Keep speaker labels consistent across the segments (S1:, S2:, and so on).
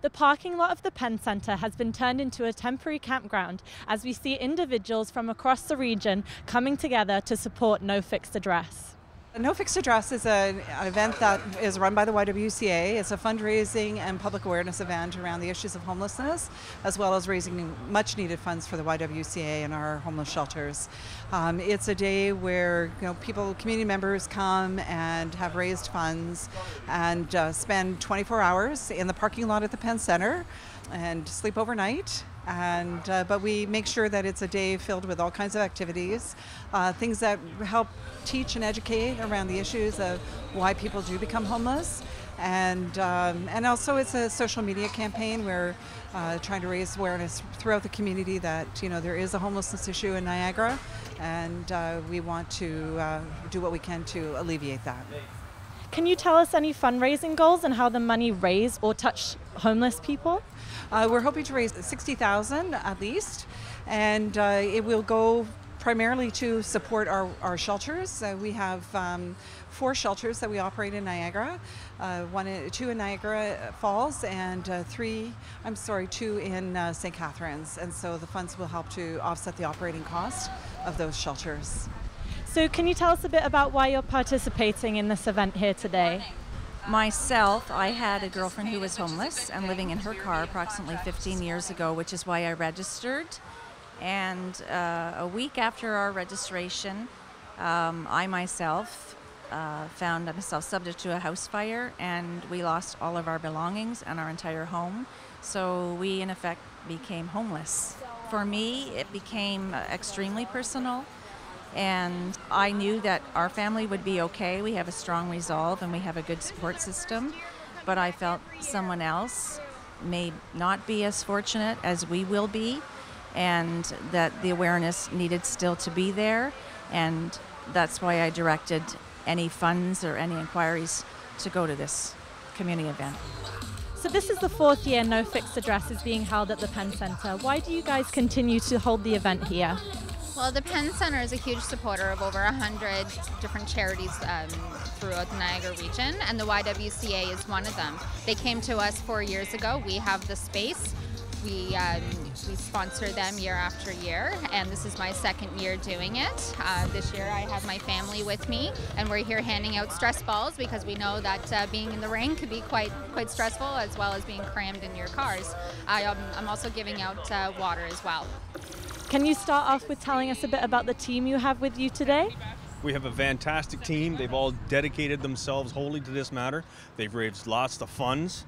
S1: The parking lot of the Penn Centre has been turned into a temporary campground as we see individuals from across the region coming together to support No Fixed Address.
S2: No Fixed Address is an event that is run by the YWCA. It's a fundraising and public awareness event around the issues of homelessness, as well as raising much needed funds for the YWCA and our homeless shelters. It's a day where community members come and have raised funds and spend 24 hours in the parking lot at the Penn Centre and sleep overnight. But we make sure that it's a day filled with all kinds of activities, things that help teach and educate around the issues of why people do become homeless. And also it's a social media campaign. We're trying to raise awareness throughout the community that there is a homelessness issue in Niagara, and we want to do what we can to alleviate that.
S1: Can you tell us any fundraising goals and how the money raised or touch homeless people?
S2: We're hoping to raise $60,000 at least, and it will go primarily to support our shelters. We have 4 shelters that we operate in Niagara, 2 in Niagara Falls and 2 in St. Catharines. And so the funds will help to offset the operating cost of those shelters.
S1: So can you tell us a bit about why you're participating in this event here today?
S3: Myself, I had a girlfriend who was homeless and living in her car approximately 15 years ago, which is why I registered. And a week after our registration, I myself found myself subject to a house fire, and we lost all of our belongings and our entire home. So we, in effect, became homeless. For me, it became extremely personal. And I knew that our family would be okay. We have a strong resolve and we have a good support system. But I felt someone else may not be as fortunate as we will be, and that the awareness needed still to be there. And that's why I directed any funds or any inquiries to go to this community event.
S1: So this is the 4th year No Fixed Address is being held at the Penn Centre. Why do you guys continue to hold the event here?
S4: Well, the Penn Centre is a huge supporter of over 100 different charities throughout the Niagara region, and the YWCA is one of them. They came to us 4 years ago. We have the space. We sponsor them year after year, and this is my 2nd year doing it. This year I have my family with me, and we're here handing out stress balls because we know that being in the rain could be quite stressful, as well as being crammed in your cars. I'm also giving out water as well.
S1: Can you start off with telling us a bit about the team you have with you today?
S5: We have a fantastic team. They've all dedicated themselves wholly to this matter. They've raised lots of funds.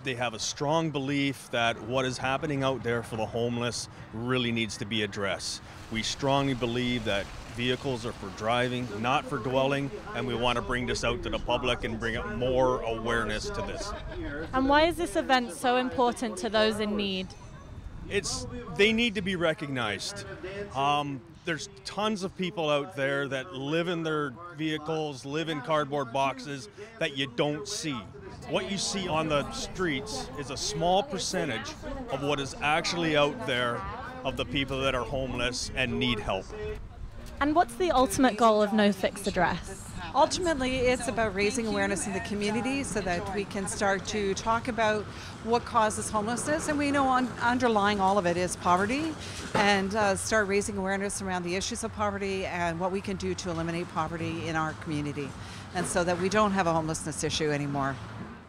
S5: They have a strong belief that what is happening out there for the homeless really needs to be addressed. We strongly believe that vehicles are for driving, not for dwelling, and we want to bring this out to the public and bring up more awareness to this.
S1: And why is this event so important to those in need?
S5: They need to be recognized. There's tons of people out there that live in their vehicles, live in cardboard boxes that you don't see. What you see on the streets is a small percentage of what is actually out there of the people that are homeless and need help.
S1: And what's the ultimate goal of No Fixed Address?
S2: Ultimately, it's about raising awareness in the community so that we can start to talk about what causes homelessness. And we know underlying all of it is poverty, and start raising awareness around the issues of poverty and what we can do to eliminate poverty in our community, and so that we don't have a homelessness issue anymore.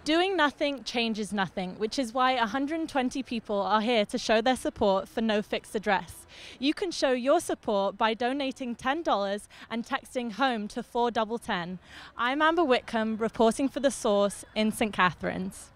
S1: Doing nothing changes nothing, which is why 120 people are here to show their support for No Fixed Address. You can show your support by donating $10 and texting HOME to 41010. I'm Amber Witcomb, reporting for The Source in St. Catharines.